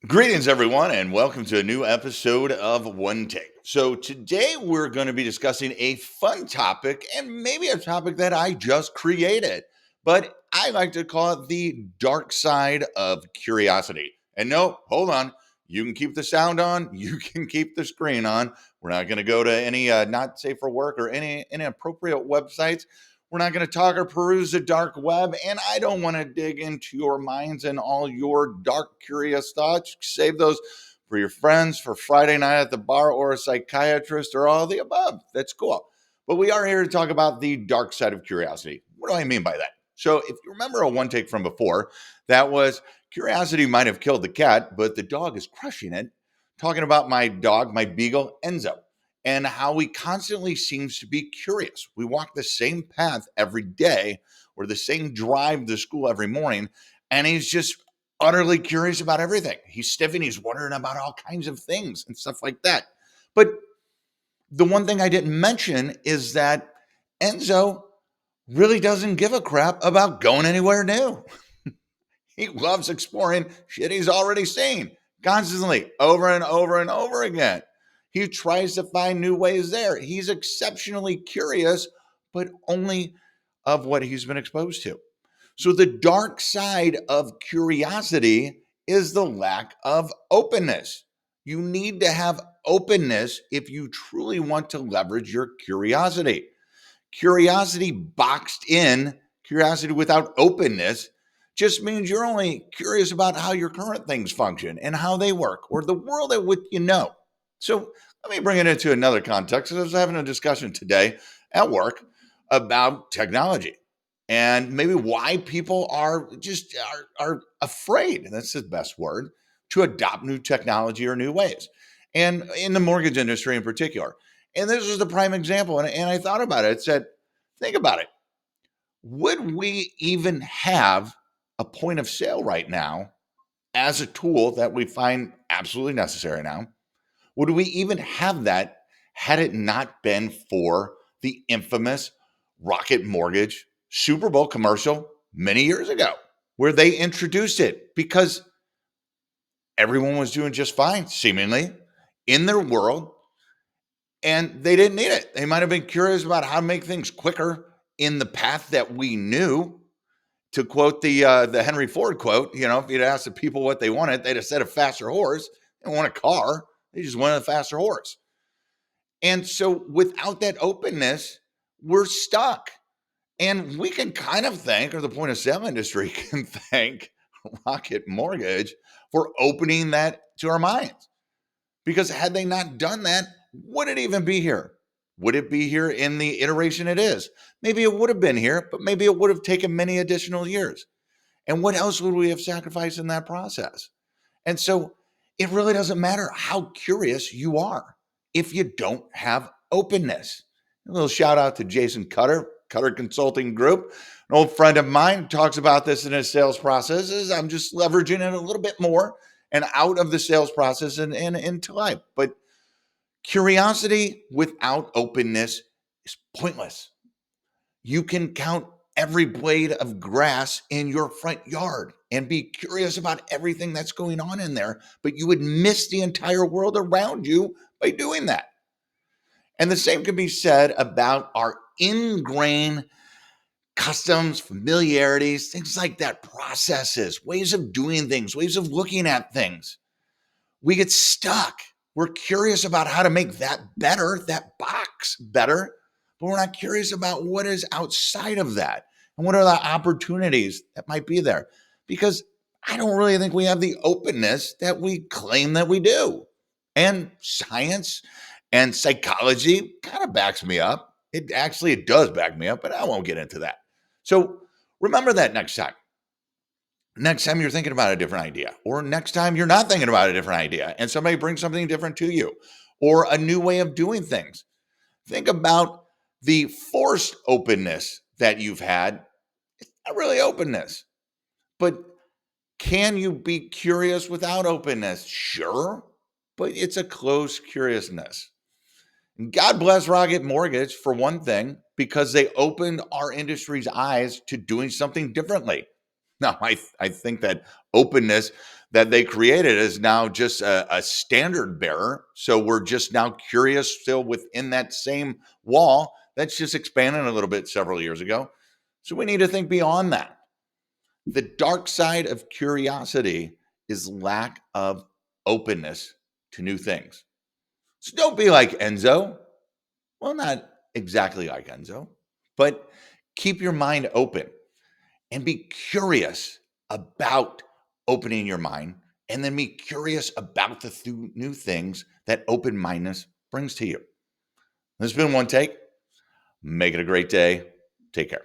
Greetings, everyone, and welcome to a new episode of One Take. So, today we're going to be discussing a fun topic and maybe a topic that I just created, but I like to call it the dark side of curiosity. And no, hold on. You can keep the sound on, you can keep the screen on. We're not going to go to any not safe for work or any inappropriate websites. We're not going to talk or peruse the dark web, and I don't want to dig into your minds and all your dark, curious thoughts. Save those for your friends, for Friday night at the bar, or a psychiatrist, or all the above. That's cool. But we are here to talk about the dark side of curiosity. What do I mean by that? So, if you remember a one take from before, that was curiosity might have killed the cat, but the dog is crushing it. Talking about my dog, my beagle, Enzo, and how he constantly seems to be curious. We walk the same path every day or the same drive to school every morning, and he's just utterly curious about everything. He's stiffing, he's wondering about all kinds of things and stuff like that. But the one thing I didn't mention is that Enzo really doesn't give a crap about going anywhere new. He loves exploring shit he's already seen constantly over and over and over again. He tries to find new ways there. He's exceptionally curious, but only of what he's been exposed to. So, the dark side of curiosity is the lack of openness. You need to have openness if you truly want to leverage your curiosity. Curiosity boxed in, curiosity without openness, just means you're only curious about how your current things function and how they work or the world at which you know. So let me bring it into another context. I was having a discussion today at work about technology and maybe why people are just are afraid, and that's the best word, to adopt new technology or new ways. And in the mortgage industry in particular. And this was the prime example. And I thought about it. It said, think about it. Would we even have a point of sale right now as a tool that we find absolutely necessary now? Would we even have that had it not been for the infamous Rocket Mortgage Super Bowl commercial many years ago, where they introduced it because everyone was doing just fine, seemingly, in their world, and they didn't need it. They might have been curious about how to make things quicker in the path that we knew. To quote the Henry Ford quote, if you'd asked the people what they wanted, they'd have said a faster horse. They don't want a car; they just wanted a faster horse. And so, without that openness, we're stuck. And we can kind of thank, or the point of sale industry can thank Rocket Mortgage for opening that to our minds. Because had they not done that, would it even be here? Would it be here in the iteration it is? Maybe it would have been here, but maybe it would have taken many additional years. And what else would we have sacrificed in that process? And so it really doesn't matter how curious you are if you don't have openness. A little shout out to Jason Cutter, Cutter Consulting Group, an old friend of mine, talks about this in his sales processes. I'm just leveraging it a little bit more and out of the sales process and into life. But curiosity without openness is pointless. You can count every blade of grass in your front yard and be curious about everything that's going on in there, but you would miss the entire world around you by doing that. And the same can be said about our ingrained customs, familiarities, things like that, processes, ways of doing things, ways of looking at things. We get stuck. We're curious about how to make that better, that box better, but we're not curious about what is outside of that and what are the opportunities that might be there. Because I don't really think we have the openness that we claim that we do. And science and psychology kind of backs me up. It does back me up, but I won't get into that. So remember that next time. Next time you're thinking about a different idea, or next time you're not thinking about a different idea and somebody brings something different to you, or a new way of doing things. Think about the forced openness that you've had. It's not really openness, but can you be curious without openness? Sure, but it's a closed curiousness. And God bless Rocket Mortgage for one thing, because they opened our industry's eyes to doing something differently. Now, I think that openness that they created is now just a standard bearer. So we're just now curious still within that same wall that's just expanded a little bit several years ago. So we need to think beyond that. The dark side of curiosity is lack of openness to new things. So don't be like Enzo. Well, not exactly like Enzo, but keep your mind open and be curious about opening your mind, and then be curious about the new things that open mindedness brings to you. This has been One Take. Make it a great day. Take care.